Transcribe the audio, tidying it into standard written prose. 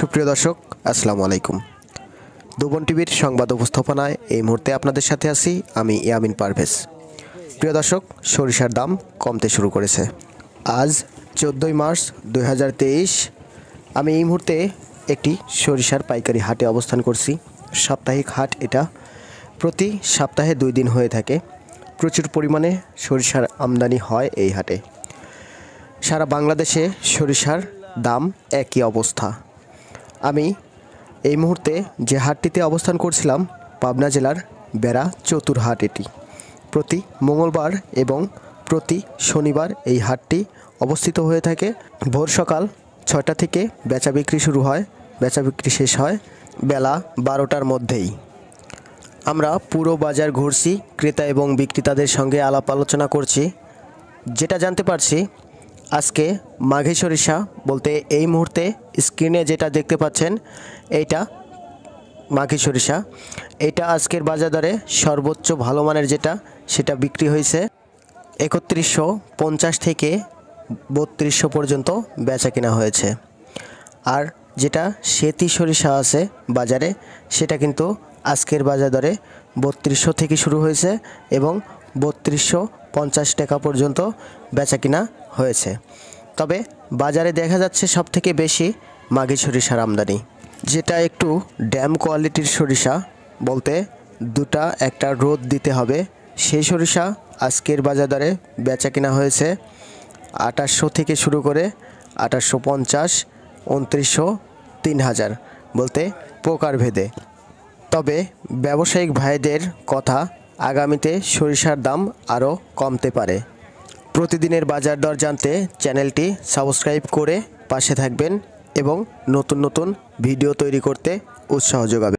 সুপ্রিয় দর্শক, আসসালামু আলাইকুম। দুবন টিভির সংবাদ উপস্থাপনায় এই মুহূর্তে আপনাদের সাথে আছি আমি ইয়ামিন পারভেজ। প্রিয় দর্শক, সরিষার দাম কমতে শুরু করেছে। আজ 14ই মার্চ 2023। আমি এই মুহূর্তে একটি সরিষার পাইকারি হাটে অবস্থান করছি। সাপ্তাহিক হাট এটা, প্রতি সপ্তাহে 2 দিন হয়ে থাকে। প্রচুর পরিমাণে সরিষার আমদানি হয় এই হাটে। সারা বাংলাদেশে সরিষার দাম একই অবস্থা। আমি এই মুহূর্তে যে হাটটিতে অবস্থান করছিলাম, পাবনা জেলার বেড়া চতুর হাট। এটি প্রতি মঙ্গলবার এবং প্রতি শনিবার এই হাটটি অবস্থিত হয়ে থাকে। ভোর সকাল 6টা থেকে বেচা বিক্রি শুরু হয়, বেচা বিক্রি শেষ হয় বেলা 12টার মধ্যেই। আমরা পুরো বাজার ঘুরছি, ক্রেতা এবং বিক্রেতাদের সঙ্গে আলাপ আলোচনা করছি। যেটা জানতে পারছি, আজকে মাঘী সরিষা বলতে এই মুহূর্তে স্ক্রিনে যেটা দেখতে পাচ্ছেন এইটা মাঘী সরিষা। এটা আজকের বাজার দরে সর্বোচ্চ ভালো মানের যেটা, সেটা বিক্রি হয়েছে 3150 থেকে 3200 পর্যন্ত বেচা কেনা হয়েছে। আর যেটা সেতি সরিষা আছে বাজারে, সেটা কিন্তু আজকের বাজার দরে 3200 থেকে শুরু হয়েছে এবং 3250 টাকা পর্যন্ত বেচা কিনা হয়েছে। তবে বাজারে দেখা যাচ্ছে সবথেকে বেশি মাঘী সরিষার আমদানি, যেটা একটু ড্যাম কোয়ালিটির সরিষা, বলতে দুটা একটা রোদ দিতে হবে। সেই সরিষা আজকের বাজার দরে বেচা কিনা হয়েছে 2800 থেকে শুরু করে 2850, 2900, 3000 বলতে প্রকার ভেদে। তবে ব্যবসায়িক ভাইদের কথা, আগামীতে সরিষার দাম আরও কমতে পারে। প্রতিদিনের বাজার দর জানতে চ্যানেলটি সাবস্ক্রাইব করে পাশে থাকবেন এবং নতুন নতুন ভিডিও তৈরি করতে উৎসাহ যোগাবেন।